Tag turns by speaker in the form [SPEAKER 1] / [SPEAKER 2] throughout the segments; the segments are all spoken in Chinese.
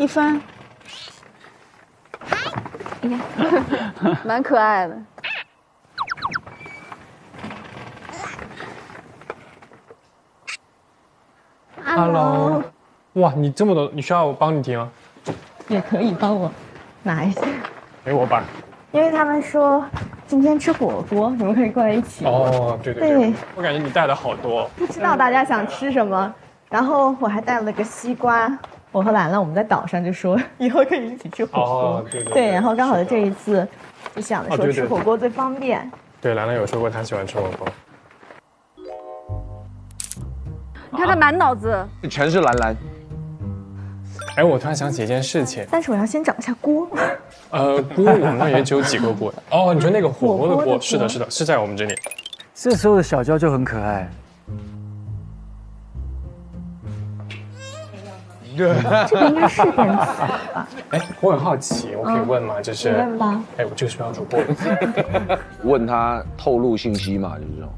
[SPEAKER 1] 一帆，
[SPEAKER 2] 哎呀，蛮可爱的。
[SPEAKER 3] Hello，哇，你这么多，你需要我帮你提吗？
[SPEAKER 1] 也可以帮我拿一下，
[SPEAKER 3] 给我吧。
[SPEAKER 1] 因为他们说今天吃火锅，你们可以过来一起。
[SPEAKER 3] 哦，对对对，我感觉你带的好多。
[SPEAKER 1] 不知道大家想吃什么，然后我还带了个西瓜。我和兰兰我们在岛上就说以后可以一起吃火锅。
[SPEAKER 3] 哦，对对对。
[SPEAKER 1] 然后刚好这一次就想着说吃火锅最方便。
[SPEAKER 3] 对，兰兰有说过她喜欢吃火锅。
[SPEAKER 2] 你看他满脑子
[SPEAKER 4] 全是兰兰。
[SPEAKER 3] 哎，我突然想起一件事情，
[SPEAKER 1] 但是我要先找一下锅。
[SPEAKER 3] 锅我们那也只有几个锅。哦，你说那个火锅的锅，是的，是的，是在我们这里。
[SPEAKER 5] 这时候的小娇就很可爱。
[SPEAKER 1] 这个应该是电子吧？
[SPEAKER 3] 哎，我很好奇，我可以问吗？就是，
[SPEAKER 1] 问吧。
[SPEAKER 3] 哎，我这个是不是要煮锅？
[SPEAKER 4] 问他透露信息嘛，就是这种。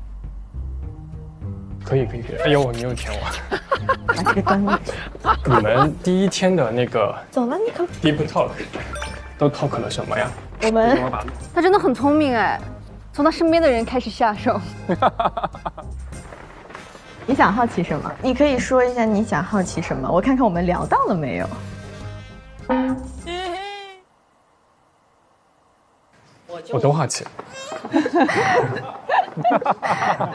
[SPEAKER 3] 可以。哎呦，你又舔我。
[SPEAKER 1] 把这个端过去。
[SPEAKER 3] 你们第一天的那个
[SPEAKER 1] 走了，你可
[SPEAKER 3] deep talk 都 talk 了什么呀？
[SPEAKER 1] 我们
[SPEAKER 2] 他真的很聪明哎，从他身边的人开始下手。
[SPEAKER 1] 你想好奇什么？你可以说一下你想好奇什么，我看看我们聊到了没有。
[SPEAKER 3] 我都好奇。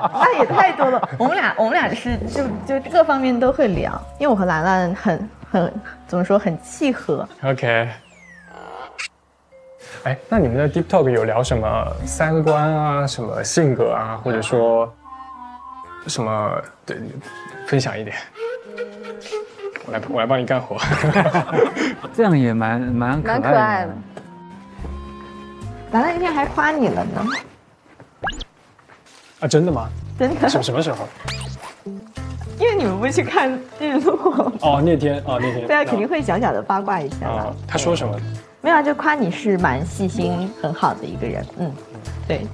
[SPEAKER 1] 那也太多了。我们俩是就各方面都会聊，因为我和兰兰很怎么说很契合。
[SPEAKER 3] OK。哎，那你们的 deep talk 有聊什么三观啊，什么性格啊，或者说什么？对，分享一点。我来帮你干活。
[SPEAKER 5] 这样也蛮可爱的。
[SPEAKER 1] 兰兰那天还夸你了呢。
[SPEAKER 3] 啊，真的吗？
[SPEAKER 1] 真的。
[SPEAKER 3] 什么时候？
[SPEAKER 1] 因为你们不去看日落。
[SPEAKER 3] 哦，那天。
[SPEAKER 1] 对啊，肯定会小小的八卦一下。
[SPEAKER 3] 啊，他说什么？
[SPEAKER 1] 没有啊，就夸你是蛮细心、很好的一个人。对。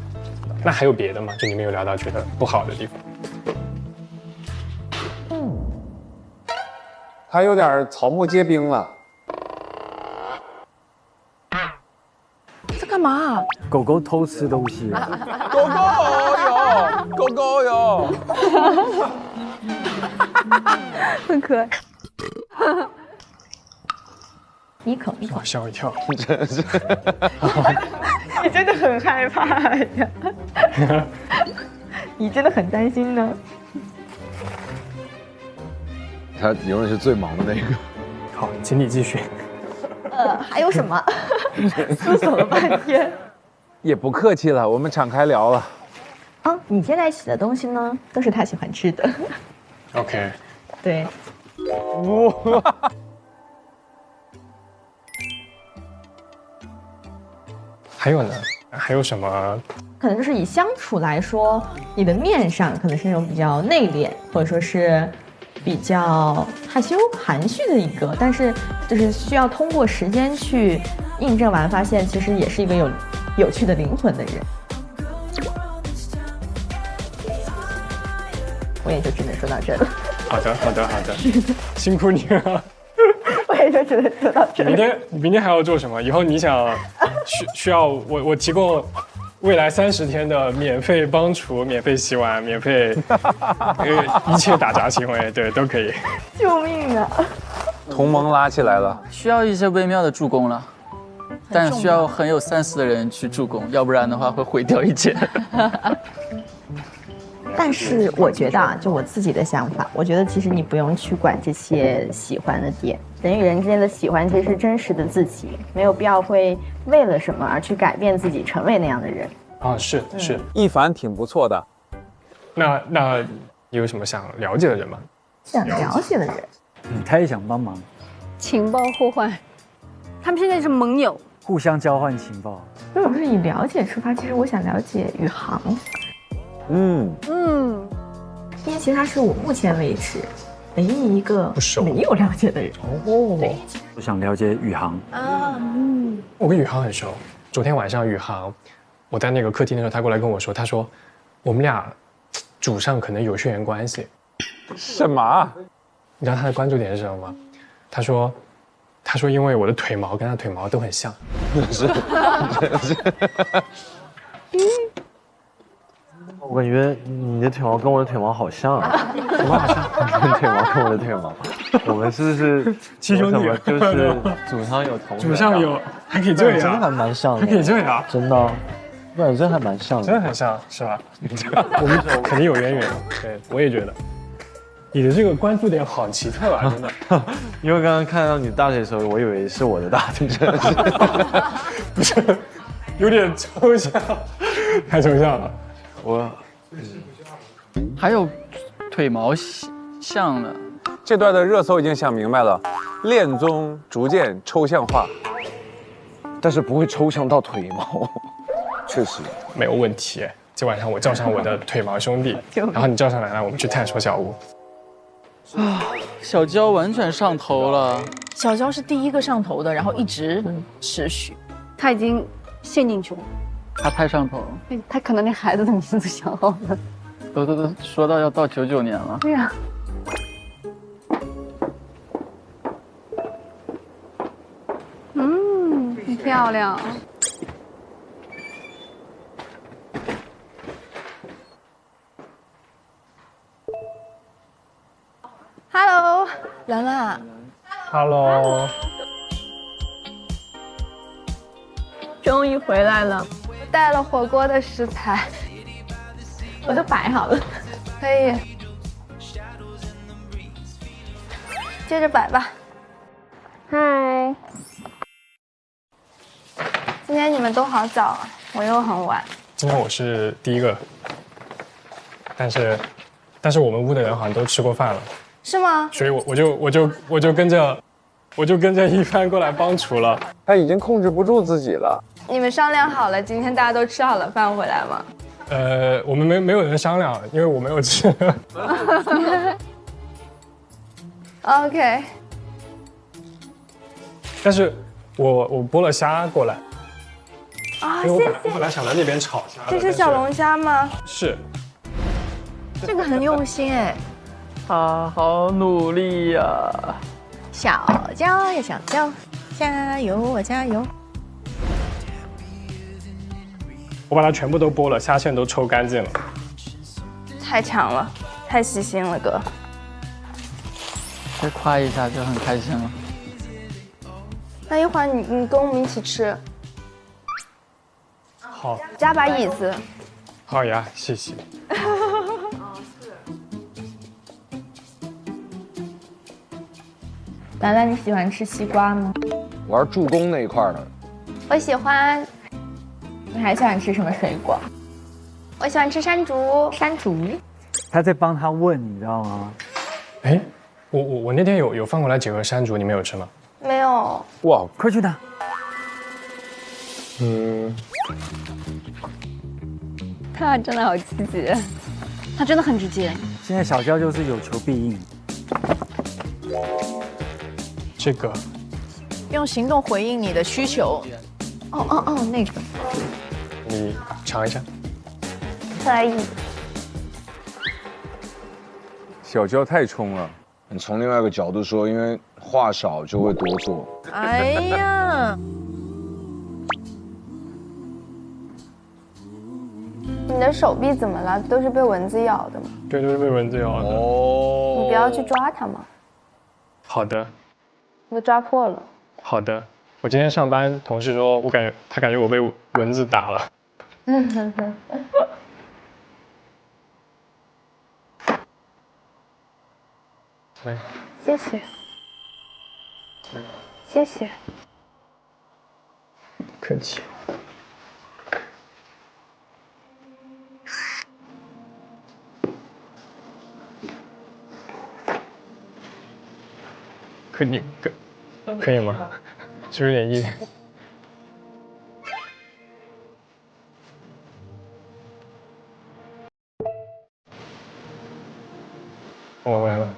[SPEAKER 3] 那还有别的吗？就你们有聊到觉得不好的地方？
[SPEAKER 4] 他有点草木皆兵了。
[SPEAKER 2] 在干嘛？
[SPEAKER 5] 狗狗偷吃东西。
[SPEAKER 4] 狗狗有。
[SPEAKER 2] 很可爱。
[SPEAKER 1] 一口。
[SPEAKER 3] 吓我一跳。
[SPEAKER 4] 真是。
[SPEAKER 1] 你真的很害怕呀？你真的很担心呢？
[SPEAKER 4] 他永远是最忙的那个。
[SPEAKER 3] 好，请你继续。
[SPEAKER 1] 还有什么？思索了半天。
[SPEAKER 4] 也不客气了，我们敞开聊了。
[SPEAKER 1] 你现在洗的东西呢，都是他喜欢吃的。
[SPEAKER 3] OK。
[SPEAKER 1] 对。
[SPEAKER 3] 还有呢？还有什么？
[SPEAKER 1] 可能就是以相处来说，你的面上可能是那种比较内敛，或者说是比较害羞、含蓄的一个，但是就是需要通过时间去印证完，发现其实也是一个有趣的灵魂的人。我也就只能说到这了。
[SPEAKER 3] 好的，辛苦你了。
[SPEAKER 1] 我也就只能说到这了。
[SPEAKER 3] 明天还要做什么？以后你想需要我提供未来30天的免费帮厨、免费洗碗、免费一切打杂行为，对，都可以。
[SPEAKER 1] 救命啊！
[SPEAKER 4] 同盟拉起来了。
[SPEAKER 6] 需要一些微妙的助攻了，但需要很有sense的人去助攻，要不然的话会毁掉一切。
[SPEAKER 1] 但是我觉得啊，就我自己的想法，我觉得其实你不用去管这些喜欢的点，人与人之间的喜欢其实是真实的自己，没有必要会为了什么而去改变自己，成为那样的人。
[SPEAKER 3] 啊，是。
[SPEAKER 4] 一凡挺不错的。
[SPEAKER 3] 那你有什么想了解的人吗？
[SPEAKER 1] 想了解的人，
[SPEAKER 5] 他也想帮忙，
[SPEAKER 2] 情报互换，他们现在是盟友，
[SPEAKER 5] 互相交换情报。
[SPEAKER 1] 如果是以了解出发，其实我想了解宇航。因为其实他是我目前为止唯一一个没有了解的人。对，
[SPEAKER 5] 我想了解宇航。
[SPEAKER 3] 我跟宇航很熟。昨天晚上宇航，我在那个客厅的时候，他过来跟我说，他说我们俩祖上可能有血缘关系。
[SPEAKER 4] 什么？
[SPEAKER 3] 你知道他的关注点是什么吗？他说他说因为我的腿毛跟他腿毛都很像。
[SPEAKER 7] 我感觉你的腿毛跟我的腿毛好像啊，什么好像？你的腿毛跟我的腿毛，我们是不是
[SPEAKER 3] 七兄弟
[SPEAKER 7] 有什么就是祖上有同源啊？
[SPEAKER 3] 祖上有，还可以这
[SPEAKER 7] 真的还
[SPEAKER 3] 样，
[SPEAKER 7] 蛮像的，
[SPEAKER 3] 还可以这样，
[SPEAKER 7] 真的，对，真的还蛮像的，
[SPEAKER 3] 真的很像，是吧？我们肯定有渊源，对，我也觉得。你的这个关注点好奇特啊，真的。
[SPEAKER 7] 因为刚刚看到你的大腿的时候，我以为是我的大腿，真的是，
[SPEAKER 3] 不是，有点抽象，太抽象了。
[SPEAKER 7] 我
[SPEAKER 6] 还有腿毛像的，
[SPEAKER 8] 这段的热搜已经想明白了，恋综逐渐抽象化。
[SPEAKER 4] 但是不会抽象到腿毛，确实
[SPEAKER 3] 没有问题。今晚上我叫上我的腿毛兄弟，然后你叫上来了，我们去探索小屋。
[SPEAKER 6] 小娇完全上头了。
[SPEAKER 9] 小娇是第一个上头的，然后一直持续。
[SPEAKER 2] 他已经陷进去了，
[SPEAKER 6] 他太上头了，
[SPEAKER 2] 他可能连孩子的名字都想好了。
[SPEAKER 6] 都说到要到99年了。
[SPEAKER 2] 对呀。很漂亮。Hello，
[SPEAKER 9] 兰兰，
[SPEAKER 3] Hello，
[SPEAKER 1] 终于回来了，
[SPEAKER 2] 带了火锅的食材，
[SPEAKER 1] 我都摆好了。
[SPEAKER 2] 可以，接着摆吧。嗨，今天你们都好早啊，我又很晚。
[SPEAKER 3] 今天我是第一个，但是我们屋的人好像都吃过饭了，
[SPEAKER 2] 是吗？
[SPEAKER 3] 所以我就跟着一帆过来帮厨了。
[SPEAKER 8] 他已经控制不住自己了。
[SPEAKER 2] 你们商量好了，今天大家都吃好了饭回来吗？
[SPEAKER 3] 我们没有人商量，因为我没有吃。
[SPEAKER 2] OK，
[SPEAKER 3] 但是我剥了虾过来，
[SPEAKER 2] 啊，
[SPEAKER 3] 因为
[SPEAKER 2] 谢谢。
[SPEAKER 3] 我本来想在那边炒虾的。
[SPEAKER 2] 这是小龙虾吗？
[SPEAKER 3] 是。
[SPEAKER 9] 这个很用心哎。
[SPEAKER 6] 他好努力呀！
[SPEAKER 9] 小娇呀，小娇，加油啊，加油！
[SPEAKER 3] 我把它全部都剥了，虾线都抽干净了。
[SPEAKER 2] 太强了，太细心了，哥。
[SPEAKER 6] 再夸一下就很开心了。
[SPEAKER 2] 那一会儿你跟我们一起吃，
[SPEAKER 3] 好，
[SPEAKER 2] 加把椅子。
[SPEAKER 3] 好呀，谢谢。
[SPEAKER 1] 兰兰，你喜欢吃西瓜吗？
[SPEAKER 4] 玩助攻那一块的，
[SPEAKER 2] 我喜欢，
[SPEAKER 1] 你还喜欢吃什么水果？
[SPEAKER 2] 我喜欢吃山竹。
[SPEAKER 1] 山竹。
[SPEAKER 5] 他在帮他问，你知道吗？
[SPEAKER 3] 哎，我那天有放过来几盒山竹，你们有吃吗？
[SPEAKER 2] 没有。
[SPEAKER 8] 哇，
[SPEAKER 5] 快去拿！
[SPEAKER 2] 他真的好积极，他真的很直接。
[SPEAKER 5] 现在小娇就是有求必应。
[SPEAKER 3] 这个
[SPEAKER 9] 用行动回应你的需求。
[SPEAKER 1] 哦，那个。
[SPEAKER 3] 你尝一下。
[SPEAKER 2] 可以。
[SPEAKER 8] 小娇太冲了。
[SPEAKER 4] 你从另外一个角度说，因为话少就会多做。
[SPEAKER 9] 哎呀，
[SPEAKER 2] 你的手臂怎么了？都是被蚊子咬的吗？
[SPEAKER 3] 对，都是被蚊子咬的。
[SPEAKER 4] 哦，
[SPEAKER 2] 你不要去抓它嘛。
[SPEAKER 3] 好的，
[SPEAKER 2] 我抓破了。
[SPEAKER 3] 好的。我今天上班，同事说他感觉我被蚊子打了。来，
[SPEAKER 2] 谢谢。谢谢。
[SPEAKER 3] 客气。可以吗？是不是有点硬？我完了。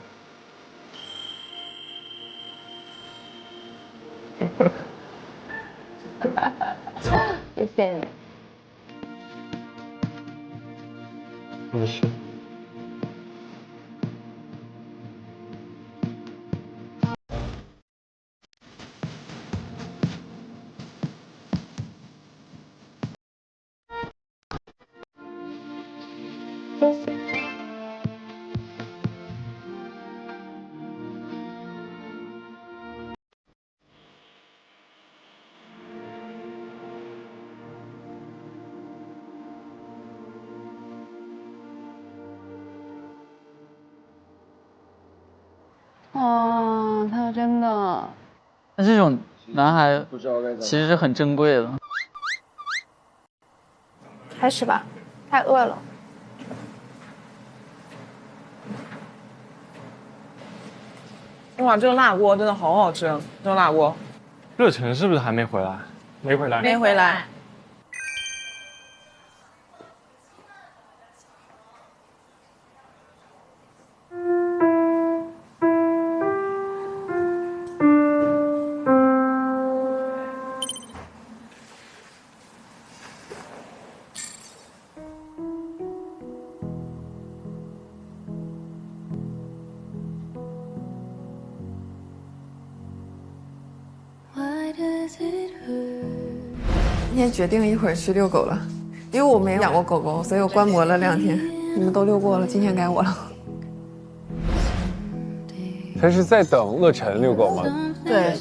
[SPEAKER 2] 谢谢你。
[SPEAKER 3] 没事。
[SPEAKER 2] 哦，他真的。
[SPEAKER 6] 那这种男孩其实是很珍贵的。
[SPEAKER 2] 开始吧，太饿了。
[SPEAKER 10] 哇，这个辣锅真的好好吃，这个辣锅。
[SPEAKER 7] 热忱是不是还没回来？
[SPEAKER 3] 没回来。
[SPEAKER 10] 没回来。
[SPEAKER 11] 今天决定一会儿去遛狗了，因为我没养过狗狗，所以我观摩了2天。你们都遛过了，今天该我了。
[SPEAKER 8] 他是在等乐晨遛狗吗？
[SPEAKER 11] 对。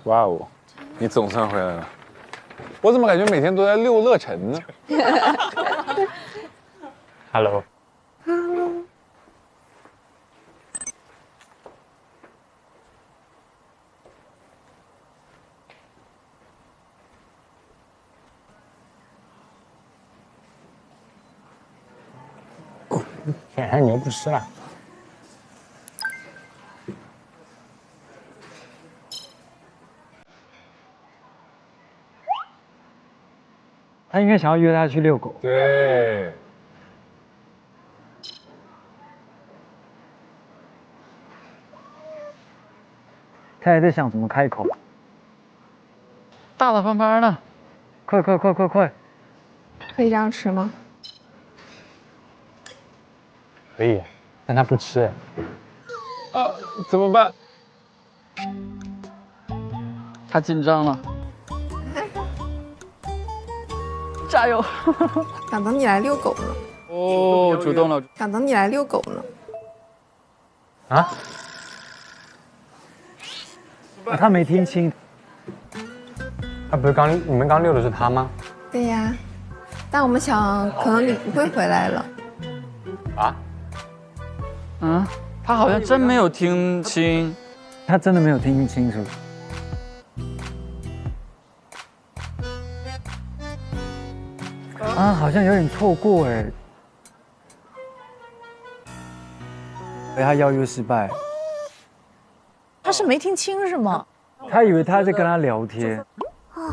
[SPEAKER 8] 哇哦，你总算回来了。我怎么感觉每天都在遛乐晨呢
[SPEAKER 7] ？Hello。
[SPEAKER 12] 晚上你又不吃了。
[SPEAKER 5] 他应该想要约他去遛狗。
[SPEAKER 8] 对。
[SPEAKER 5] 他还在想怎么开口。
[SPEAKER 6] 大大方方的，
[SPEAKER 5] 快！
[SPEAKER 11] 可以这样吃吗？
[SPEAKER 12] 可以，但他不吃。
[SPEAKER 8] 啊，怎么办？
[SPEAKER 6] 他紧张了。加油！
[SPEAKER 11] 想等你来遛狗呢。
[SPEAKER 6] 哦，主动了。
[SPEAKER 11] 想等你来遛狗呢。
[SPEAKER 5] 啊？他没听清。
[SPEAKER 12] 他不是你们刚遛的是他吗？
[SPEAKER 11] 对呀，但我们想，可能你不会回来了。
[SPEAKER 12] 啊？
[SPEAKER 6] 嗯，他好像真没有听清。
[SPEAKER 5] 他真的没有听清楚。啊，好像有点错过哎。他邀约失败。
[SPEAKER 10] 他是没听清是吗？
[SPEAKER 5] 他以为他在跟他聊天。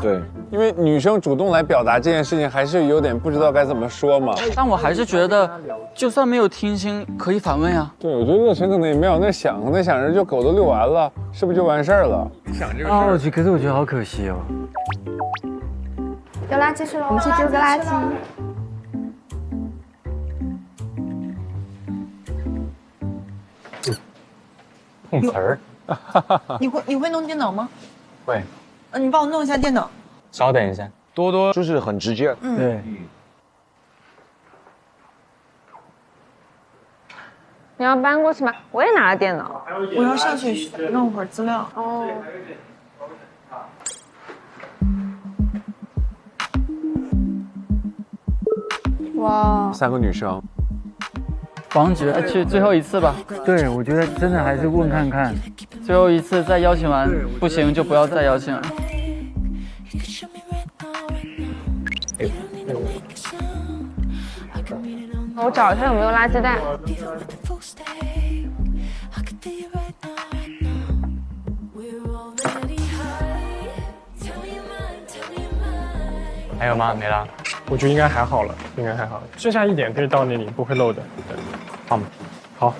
[SPEAKER 8] 对，因为女生主动来表达这件事情，还是有点不知道该怎么说嘛。
[SPEAKER 6] 但我还是觉得，就算没有听清，可以反问呀。
[SPEAKER 8] 对，我觉得乐晨可能也没往那想，可能想着就狗都遛完了，是不是就完事儿了？想这个事儿。
[SPEAKER 5] 可是我觉得好可惜哦。
[SPEAKER 11] 丢垃圾去了，我们去丢个垃圾。
[SPEAKER 12] 碰瓷儿。
[SPEAKER 10] 你会弄电脑吗？
[SPEAKER 12] 会。
[SPEAKER 10] 你帮我弄一下电脑。
[SPEAKER 12] 稍等一下。
[SPEAKER 4] 多多就是很直接。
[SPEAKER 5] 对。
[SPEAKER 2] 你要搬过去吗？我也拿了电脑。
[SPEAKER 10] 我要上去弄会儿资料。
[SPEAKER 2] 哦。
[SPEAKER 11] 哇
[SPEAKER 8] ，3个女生。
[SPEAKER 6] 王爵，去最后一次吧。
[SPEAKER 5] 对，我觉得真的还是问看看。
[SPEAKER 6] 最后一次再邀请完，不行就不要再邀请了。
[SPEAKER 2] 我找一下有没有垃圾袋。
[SPEAKER 12] 还有吗？没了。
[SPEAKER 3] 我觉得应该还好了，应该还好了，剩下一点可以到那里，不会漏的。对，
[SPEAKER 12] 好吗？
[SPEAKER 3] 好。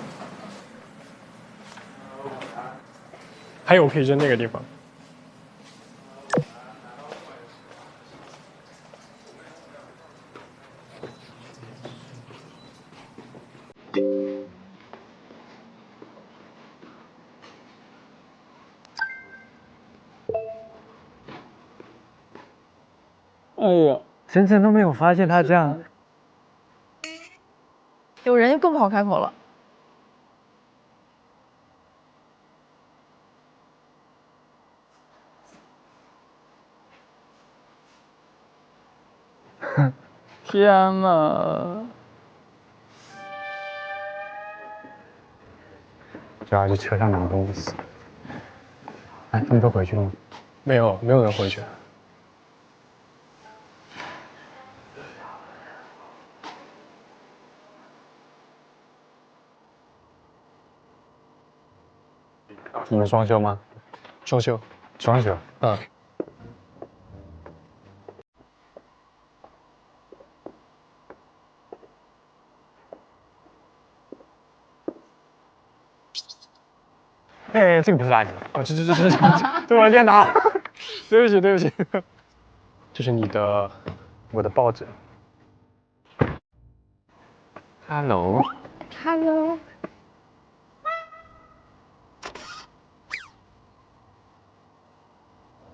[SPEAKER 3] 还有可以扔那个地方。
[SPEAKER 8] 哎呀，
[SPEAKER 5] 晨晨都没有发现他这样。
[SPEAKER 10] 有人就更不好开口了。
[SPEAKER 6] 天哪！
[SPEAKER 12] 主要是车上拿东西。哎，他们都回去了吗？
[SPEAKER 3] 没有人回去。
[SPEAKER 12] 你们双休吗？
[SPEAKER 3] 双休。
[SPEAKER 12] 双休。
[SPEAKER 3] 嗯。
[SPEAKER 12] 哎，这个不是垃圾哦，这我电脑，
[SPEAKER 3] 对不起，这是我的抱枕。
[SPEAKER 12] Hello。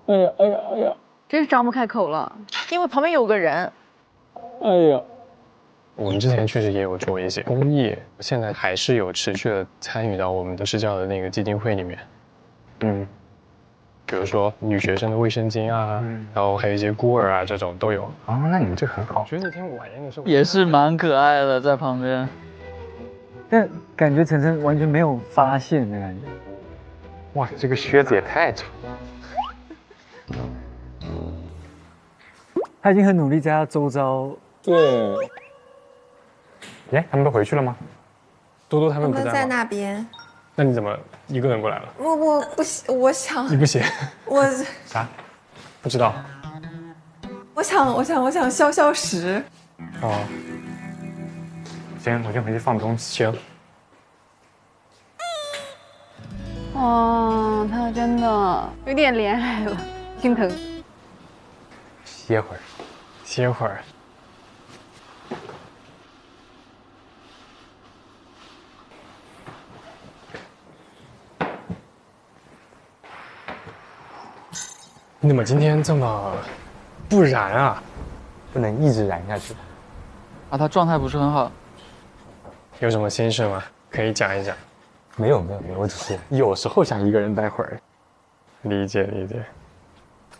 [SPEAKER 2] 哎呀，真是张不开口了，
[SPEAKER 9] 因为旁边有个人。
[SPEAKER 3] 哎呀，我们之前确实也有做一些公益，现在还是有持续的参与到我们的支教的那个基金会里面。比如说女学生的卫生巾啊，然后还有一些孤儿啊，这种都有。
[SPEAKER 12] 哦，那你们这很好。
[SPEAKER 3] 我觉得那天晚宴的时候
[SPEAKER 6] 也是蛮可爱的，在旁边。
[SPEAKER 5] 但感觉晨晨完全没有发现的感觉。
[SPEAKER 12] 哇，这个靴子也太长。
[SPEAKER 5] 他已经很努力在他周遭。
[SPEAKER 3] 对。
[SPEAKER 12] 哎，他们都回去了吗？
[SPEAKER 3] 多多他们不
[SPEAKER 11] 他们在
[SPEAKER 3] 在吗？
[SPEAKER 11] 那边。
[SPEAKER 3] 那你怎么一个人过来了？
[SPEAKER 11] 我不行，我想
[SPEAKER 3] 你不行？
[SPEAKER 11] 我
[SPEAKER 3] 啥？不知道。
[SPEAKER 11] 我想消食。
[SPEAKER 3] 哦。
[SPEAKER 12] 行，我先回去放东西。
[SPEAKER 3] 行。
[SPEAKER 2] 哇，他真的有点怜爱了，心疼。
[SPEAKER 12] 歇会儿。
[SPEAKER 3] 你怎么今天这么不燃啊？
[SPEAKER 12] 不能一直燃下去。
[SPEAKER 6] 啊，他状态不是很好。
[SPEAKER 3] 有什么心事吗？可以讲一讲。
[SPEAKER 12] 没有，我只是有时候想一个人待会儿。
[SPEAKER 3] 理解。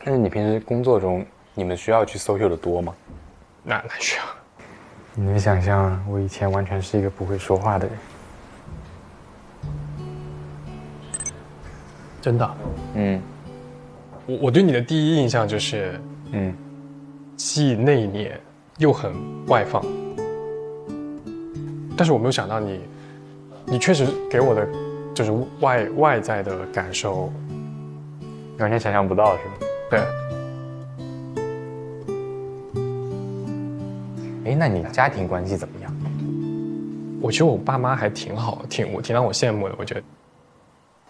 [SPEAKER 12] 但是你平时工作中，你们需要去 social 的多吗？
[SPEAKER 3] 那需要。
[SPEAKER 12] 你能想象我以前完全是一个不会说话的人？
[SPEAKER 3] 真的。我对你的第一印象就是，既内敛又很外放。但是我没有想到你确实给我的就是外在的感受，
[SPEAKER 12] 完全想象不到，是吗？
[SPEAKER 3] 对。
[SPEAKER 12] 哎，那你家庭关系怎么样？
[SPEAKER 3] 我觉得我爸妈还挺好，挺让我羡慕的。我觉得，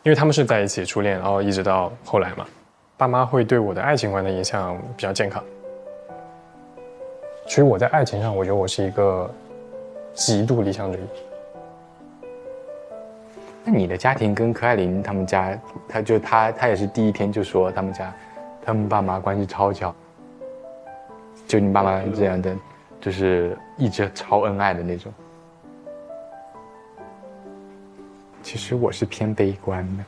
[SPEAKER 3] 因为他们是在一起初恋，然后一直到后来嘛，爸妈会对我的爱情观的影响比较健康。所以我在爱情上，我觉得我是一个极度理想主义。
[SPEAKER 12] 那你的家庭跟柯爱玲他们家，他也是第一天就说他们爸妈关系超巧，就你爸妈这样的，就是一直超恩爱的那种。其实我是偏悲观的。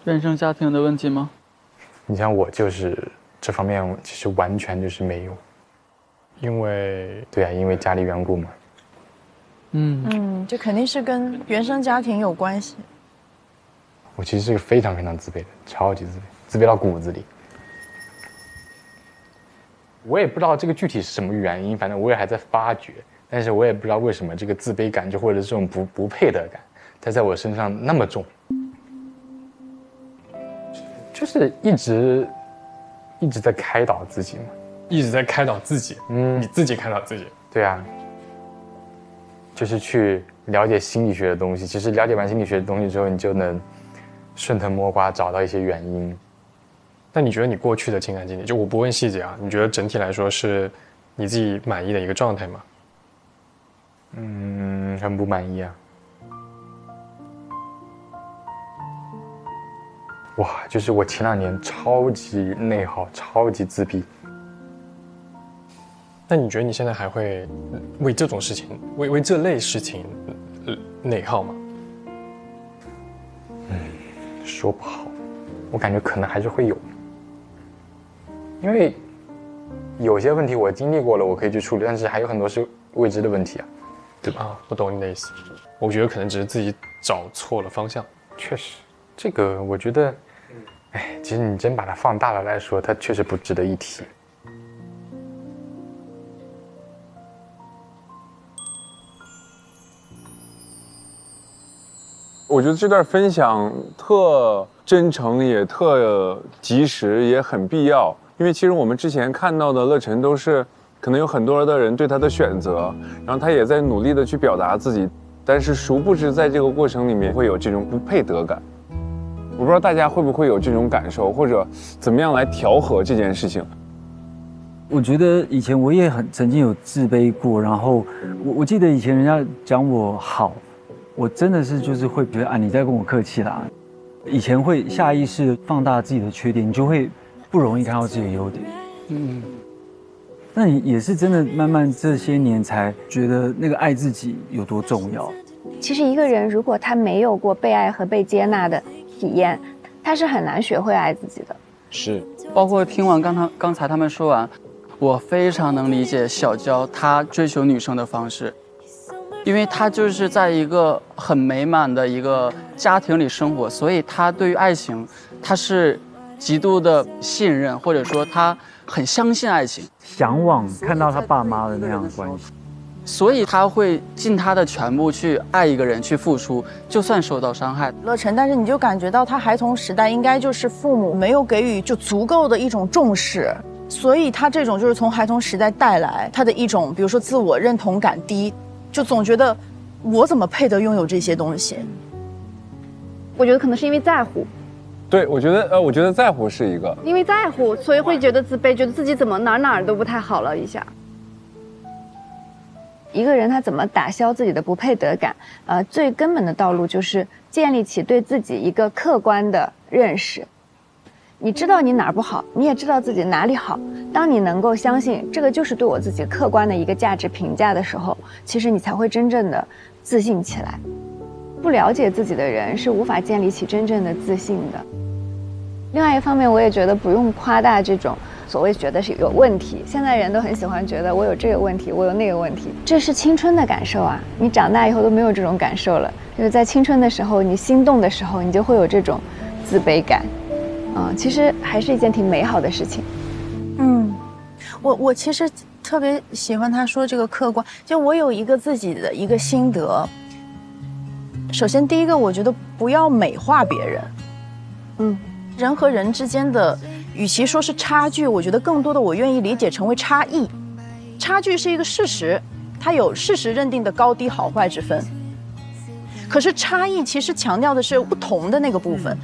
[SPEAKER 6] 原生家庭的问题吗？
[SPEAKER 12] 你像我就是这方面其实完全就是没有。
[SPEAKER 3] 因为
[SPEAKER 12] 对啊，因为家里缘故嘛。
[SPEAKER 9] 这肯定是跟原生家庭有关系。
[SPEAKER 12] 我其实是个非常非常自卑的，超级自卑到骨子里。我也不知道这个具体是什么原因，反正我也还在发掘。但是我也不知道为什么这个自卑感，就或者这种不配得感，它在我身上那么重，就是一直在开导自己嘛，
[SPEAKER 3] 一直在开导自己。你自己开导自己。
[SPEAKER 12] 对啊，就是去了解心理学的东西。其实了解完心理学的东西之后，你就能顺藤摸瓜找到一些原因。
[SPEAKER 3] 那你觉得你过去的情感经历，就我不问细节啊，你觉得整体来说是你自己满意的一个状态吗？
[SPEAKER 12] 很不满意啊。哇，就是我前2年超级内耗，超级自闭。
[SPEAKER 3] 那你觉得你现在还会为这种事情，为这类事情内耗吗？
[SPEAKER 12] 说不好，我感觉可能还是会有，因为有些问题我经历过了，我可以去处理，但是还有很多是未知的问题啊。对吧？
[SPEAKER 3] 我懂你的意思。我觉得可能只是自己找错了方向。
[SPEAKER 12] 确实，这个我觉得，其实你真把它放大了来说，它确实不值得一提。
[SPEAKER 8] 我觉得这段分享特真诚，也特及时，也很必要。因为其实我们之前看到的乐晨都是可能有很多的人对他的选择，然后他也在努力的去表达自己，但是殊不知在这个过程里面会有这种不配得感。我不知道大家会不会有这种感受，或者怎么样来调和这件事情。
[SPEAKER 5] 我觉得以前我也曾经有自卑过，然后我记得以前人家讲我好，我真的是就是会觉得啊你在跟我客气啦。以前会下意识地放大自己的缺点，你就会不容易看到自己的优点。那你也是真的慢慢这些年才觉得那个爱自己有多重要。
[SPEAKER 2] 其实一个人如果他没有过被爱和被接纳的体验，他是很难学会爱自己的。
[SPEAKER 6] 是，包括听完刚才他们说完，我非常能理解小娇她追求女生的方式，因为她就是在一个很美满的一个家庭里生活，所以她对于爱情，她是极度的信任，或者说她很相信爱情，
[SPEAKER 5] 向往看到他爸妈的那样的关系。
[SPEAKER 6] 所以他会尽他的全部去爱一个人，去付出，就算受到伤害。
[SPEAKER 13] 乐晨，但是你就感觉到他孩童时代应该就是父母没有给予就足够的一种重视，所以他这种就是从孩童时代带来他的一种，比如说自我认同感低，就总觉得我怎么配得拥有这些东西？
[SPEAKER 2] 我觉得可能是因为在乎。
[SPEAKER 8] 对，我觉得在乎是一个，
[SPEAKER 2] 因为在乎，所以会觉得自卑，觉得自己怎么哪儿都不太好了一下。一个人他怎么打消自己的不配得感？最根本的道路就是建立起对自己一个客观的认识。你知道你哪儿不好，你也知道自己哪里好。当你能够相信这个就是对我自己客观的一个价值评价的时候，其实你才会真正的自信起来。不了解自己的人是无法建立起真正的自信的。另外一方面，我也觉得不用夸大这种所谓觉得是有问题。现在人都很喜欢觉得我有这个问题，我有那个问题，这是青春的感受啊！你长大以后都没有这种感受了。就是在青春的时候，你心动的时候，你就会有这种自卑感。其实还是一件挺美好的事情。
[SPEAKER 13] 我其实特别喜欢他说这个客观，就我有一个自己的一个心得。首先，第一个，我觉得不要美化别人。人和人之间的，与其说是差距，我觉得更多的我愿意理解成为差异。差距是一个事实，它有事实认定的高低好坏之分。可是差异其实强调的是不同的那个部分。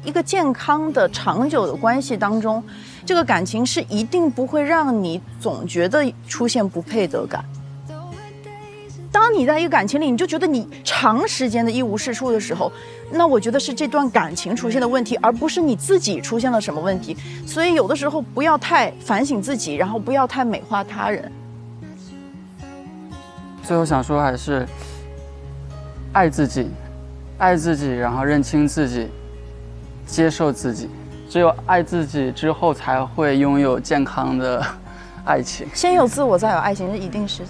[SPEAKER 13] 一个健康的长久的关系当中，这个感情是一定不会让你总觉得出现不配得感。当你在一个感情里，你就觉得你长时间的一无是处的时候，那我觉得是这段感情出现的问题，而不是你自己出现了什么问题。所以有的时候不要太反省自己，然后不要太美化他人。
[SPEAKER 6] 最后想说还是爱自己，爱自己，然后认清自己，接受自己。只有爱自己之后，才会拥有健康的爱情。
[SPEAKER 13] 先有自我，再有爱情，这一定是。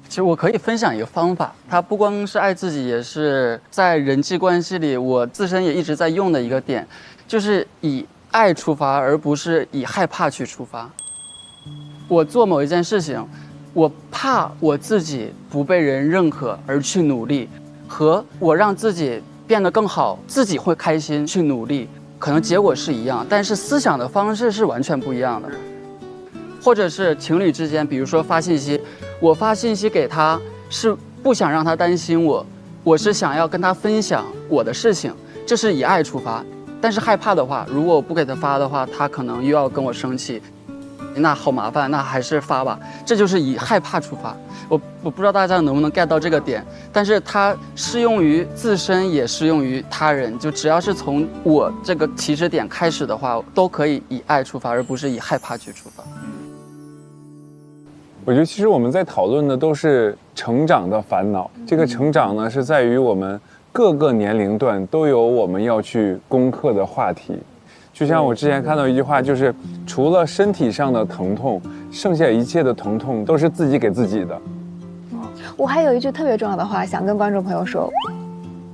[SPEAKER 6] 其实我可以分享一个方法，它不光是爱自己，也是在人际关系里我自身也一直在用的一个点，就是以爱出发，而不是以害怕去出发。我做某一件事情，我怕我自己不被人认可而去努力，和我让自己变得更好，自己会开心去努力，可能结果是一样，但是思想的方式是完全不一样的。或者是情侣之间，比如说发信息，我发信息给他是不想让他担心我，我是想要跟他分享我的事情，这是以爱出发。但是害怕的话，如果我不给他发的话，他可能又要跟我生气，那好麻烦，那还是发吧。这就是以害怕出发。我不知道大家能不能 get 到这个点，但是它适用于自身，也适用于他人。就只要是从我这个起始点开始的话，都可以以爱出发，而不是以害怕去出发。
[SPEAKER 8] 我觉得其实我们在讨论的都是成长的烦恼，这个成长呢是在于我们各个年龄段都有我们要去攻克的话题。就像我之前看到一句话，就是除了身体上的疼痛，剩下一切的疼痛都是自己给自己的。
[SPEAKER 2] 我还有一句特别重要的话想跟观众朋友说，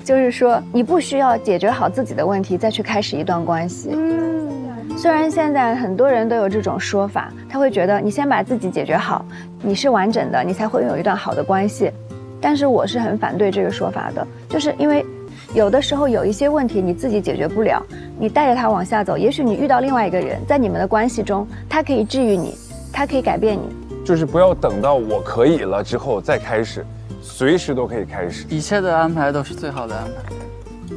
[SPEAKER 2] 就是说你不需要解决好自己的问题再去开始一段关系。虽然现在很多人都有这种说法，他会觉得你先把自己解决好，你是完整的，你才会拥有一段好的关系。但是我是很反对这个说法的，就是因为有的时候有一些问题你自己解决不了，你带着他往下走，也许你遇到另外一个人，在你们的关系中，他可以治愈你，他可以改变你。
[SPEAKER 8] 就是不要等到我可以了之后再开始，随时都可以开始。
[SPEAKER 6] 一切的安排都是最好的安排。